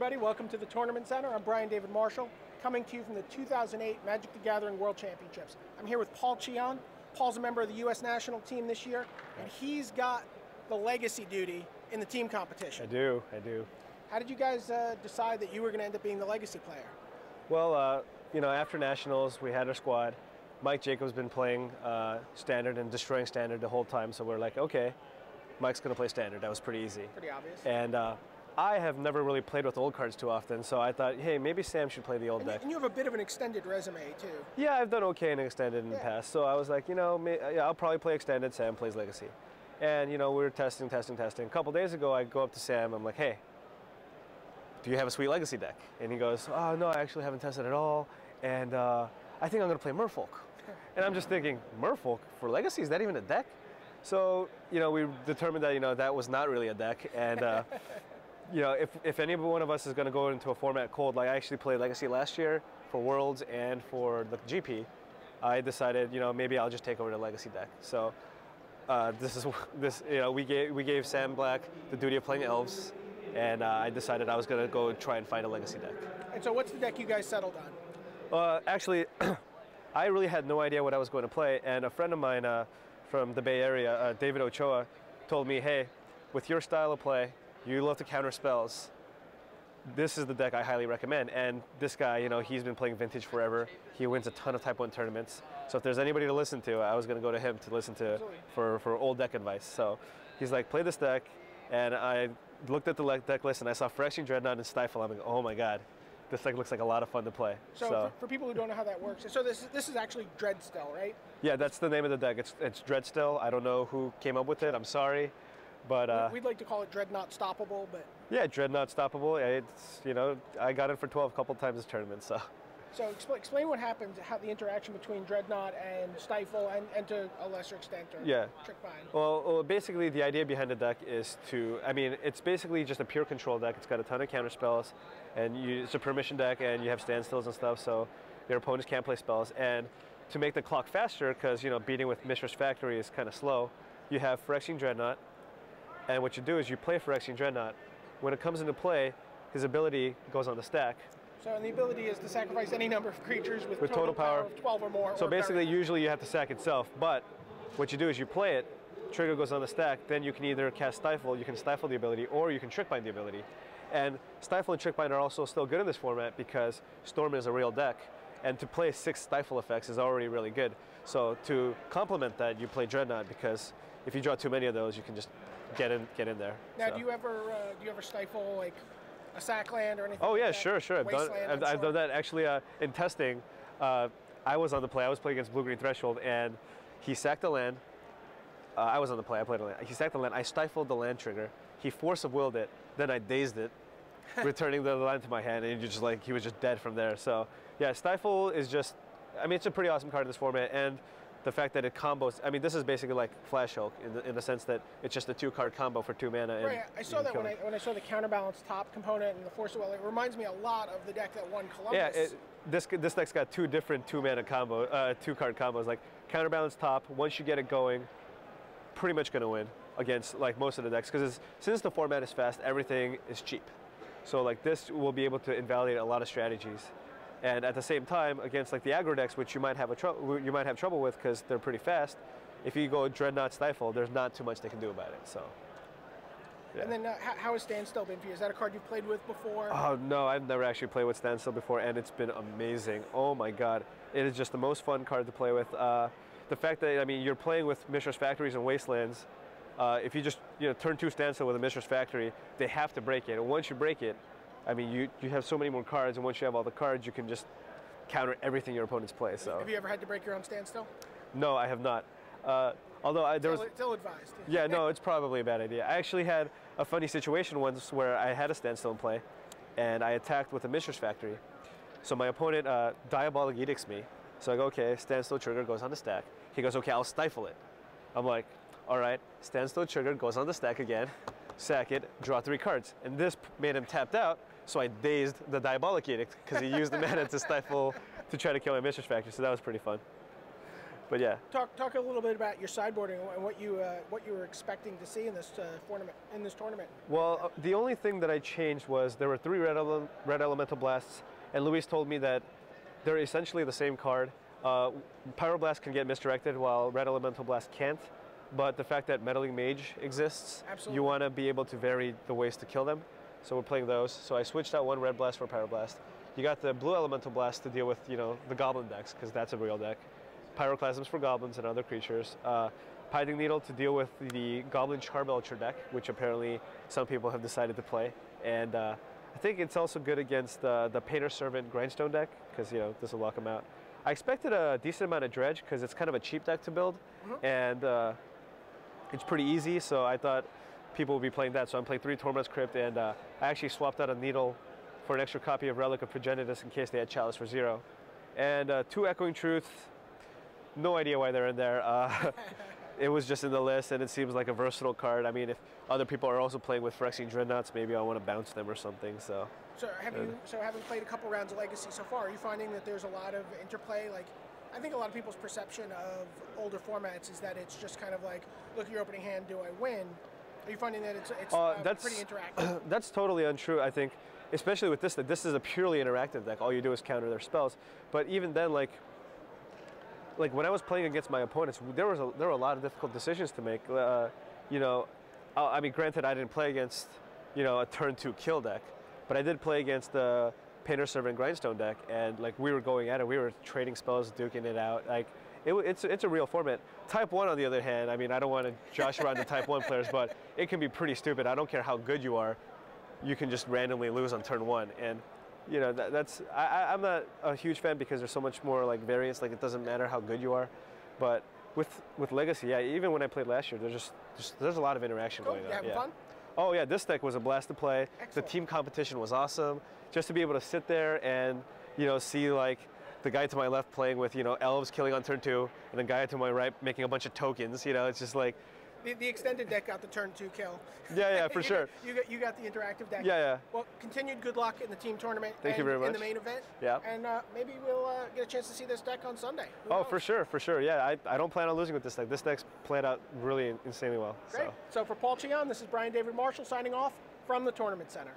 everybody. Welcome to the Tournament Center. I'm Brian David Marshall, coming to you from the 2008 Magic the Gathering World Championships. I'm here with Paul Cheon. Paul's a member of the U.S. national team this year, and he's got the legacy duty in the team competition. I do. How did you guys decide that you were going to end up being the legacy player? Well, after nationals, we had our squad. Mike Jacobs been playing standard and destroying standard the whole time, so we're like, okay, Mike's going to play standard. That was pretty easy. Pretty obvious. And I have never really played with old cards too often, so I thought, hey, maybe Sam should play the old deck. And you have a bit of an extended resume, too. Yeah, I've done okay in extended in the past, so I was like, I'll probably play extended, Sam plays legacy. And, we were testing. A couple days ago, I go up to Sam, I'm like, hey, do you have a sweet legacy deck? And he goes, oh, no, I actually haven't tested at all, and I think I'm going to play Merfolk. And I'm just thinking, Merfolk for legacy, is that even a deck? So, we determined that, that was not really a deck, and if any one of us is going to go into a format cold, like I actually played Legacy last year for Worlds and for the GP, I decided, maybe I'll just take over the Legacy deck. So we gave Sam Black the duty of playing Elves, and I decided I was going to go try and find a Legacy deck. And so what's the deck you guys settled on? Actually, I really had no idea what I was going to play, and a friend of mine from the Bay Area, David Ochoa, told me, hey, with your style of play, you love to counter spells, this is the deck I highly recommend. And this guy, he's been playing Vintage forever. He wins a ton of Type 1 tournaments. So if there's anybody to listen to, I was going to go to him to listen to for old deck advice. So he's like, play this deck. And I looked at the deck list and I saw Phyrexian Dreadnought and Stifle. I'm like, oh my God, this deck looks like a lot of fun to play. So for people who don't know how that works, so this is actually Dreadstill, right? Yeah, that's the name of the deck. It's Dreadstill. I don't know who came up with it. I'm sorry. But we'd like to call it Dreadnought Stoppable, but yeah, Dreadnought Stoppable. It's I got it for 12 a couple times this tournament. So explain what happens, how the interaction between Dreadnought and Stifle, and to a lesser extent, Trickbind. Well, basically the idea behind the deck is it's basically just a pure control deck. It's got a ton of counterspells, and it's a permission deck, and you have standstills and stuff, so your opponents can't play spells. And to make the clock faster, because beating with Mishra's Factory is kind of slow, you have Phyrexian Dreadnought. And what you do is you play Phyrexian Dreadnought. When it comes into play, his ability goes on the stack. So and the ability is to sacrifice any number of creatures with total power of 12 or more. So basically, usually you have to sack itself. But what you do is you play it, trigger goes on the stack, then you can either cast Stifle, you can stifle the ability, or you can Trickbind the ability. And Stifle and Trickbind are also still good in this format because Storm is a real deck. And to play 6 Stifle effects is already really good. So to complement that, you play Dreadnought, because if you draw too many of those, you can just get in there. Now, do you ever stifle like a sack land or anything? Oh yeah, like sure. I've done that actually in testing. I was on the play. I was playing against Blue Green Threshold, and he sacked a land. I was on the play. I played a land. He sacked the land. I stifled the land trigger. He force of willed it. Then I dazed it, returning the land to my hand, and he was just dead from there. So yeah, Stifle is just. It's a pretty awesome card in this format, and the fact that it combos, this is basically like Flash Hulk in the sense that it's just a 2-card combo for 2 mana. Right, I saw that when I saw the Counterbalance top component and the Force of Will. It reminds me a lot of the deck that won Columbus. Yeah, this deck's got 2 different 2-mana combo, 2-card combos. Like Counterbalance top, once you get it going, pretty much going to win against like most of the decks, because since the format is fast, everything is cheap. So like this will be able to invalidate a lot of strategies. And at the same time, against like the aggro decks, which you might have trouble with because they're pretty fast, if you go Dreadnought Stifle, there's not too much they can do about it. So. Yeah. And then how has Standstill been for you? Is that a card you've played with before? Oh no, I've never actually played with Standstill before, and it's been amazing. Oh my God, it is just the most fun card to play with. The fact that you're playing with Mishra's Factories and Wastelands. If you just turn 2 Standstill with a Mishra's Factory, they have to break it. And once you break it, you have so many more cards, and once you have all the cards, you can just counter everything your opponents play. So. Have you ever had to break your own Standstill? No, I have not. Although there was. Still advised. Yeah, no, it's probably a bad idea. I actually had a funny situation once where I had a Standstill in play, and I attacked with a Mishra's Factory. So my opponent Diabolic Edicts me. So I go, okay, Standstill trigger goes on the stack. He goes, okay, I'll Stifle it. I'm like, all right, Standstill trigger goes on the stack again, sack it, draw 3 cards. And this made him tapped out. So I dazed the Diabolic Edict because he used the mana to Stifle to try to kill my Mishra's Factory. So that was pretty fun. But yeah. Talk a little bit about your sideboarding and what you were expecting to see in this tournament. Well, the only thing that I changed was there were 3 red elemental blasts, and Luis told me that they're essentially the same card. Pyroblast can get misdirected while red elemental blast can't. But the fact that Meddling Mage exists, Absolutely. You want to be able to vary the ways to kill them. So we're playing those. So I switched out 1 red blast for Pyroblast. You got the blue elemental blast to deal with, the goblin decks, because that's a real deck. Pyroclasms for goblins and other creatures. Pithing Needle to deal with the Goblin Charbelcher deck, which apparently some people have decided to play. And I think it's also good against the Painter Servant Grindstone deck, because this will lock them out. I expected a decent amount of dredge, because it's kind of a cheap deck to build, and it's pretty easy, so I thought people would be playing that. So I'm playing 3 Tormod's Crypt, and I actually swapped out a Needle for an extra copy of Relic of Progenitus in case they had Chalice for 0. And 2 Echoing Truth, no idea why they're in there. It was just in the list, and it seems like a versatile card. I mean, if other people are also playing with Phyrexian Dreadnoughts, maybe I want to bounce them or something. So having played a couple rounds of Legacy so far, are you finding that there's a lot of interplay? Like, I think a lot of people's perception of older formats is that it's just kind of like, look at your opening hand, do I win? Are you finding that it's pretty interactive? That's totally untrue, I think, especially with this deck. This is a purely interactive deck. All you do is counter their spells. But even then, like when I was playing against my opponents, there were a lot of difficult decisions to make. I mean, granted, I didn't play against, a turn 2 kill deck, but I did play against the Painter Servant Grindstone deck, and we were going at it. We were trading spells, duking it out. It's a real format. Type 1, on the other hand, I mean, I don't want to josh around the Type 1 players, but it can be pretty stupid. I don't care how good you are. You can just randomly lose on turn 1. And, I'm not a huge fan because there's so much more, variance. It doesn't matter how good you are. But with Legacy, yeah, even when I played last year, there's a lot of interaction going on. You having fun? Oh, yeah, this deck was a blast to play. Excellent. The team competition was awesome. Just to be able to sit there and, see, the guy to my left playing with, elves killing on turn 2, and the guy to my right making a bunch of tokens. It's just like... The extended deck got the turn 2 kill. Yeah, for sure. You got the interactive deck. Yeah. Well, continued good luck in the team tournament. Thank you very much. In the main event. Yeah. And maybe we'll get a chance to see this deck on Sunday. Who Oh, knows? for sure. Yeah, I don't plan on losing with this deck. This deck's played out really insanely well. Great. So for Paul Cheon, this is Brian David Marshall signing off from the Tournament Center.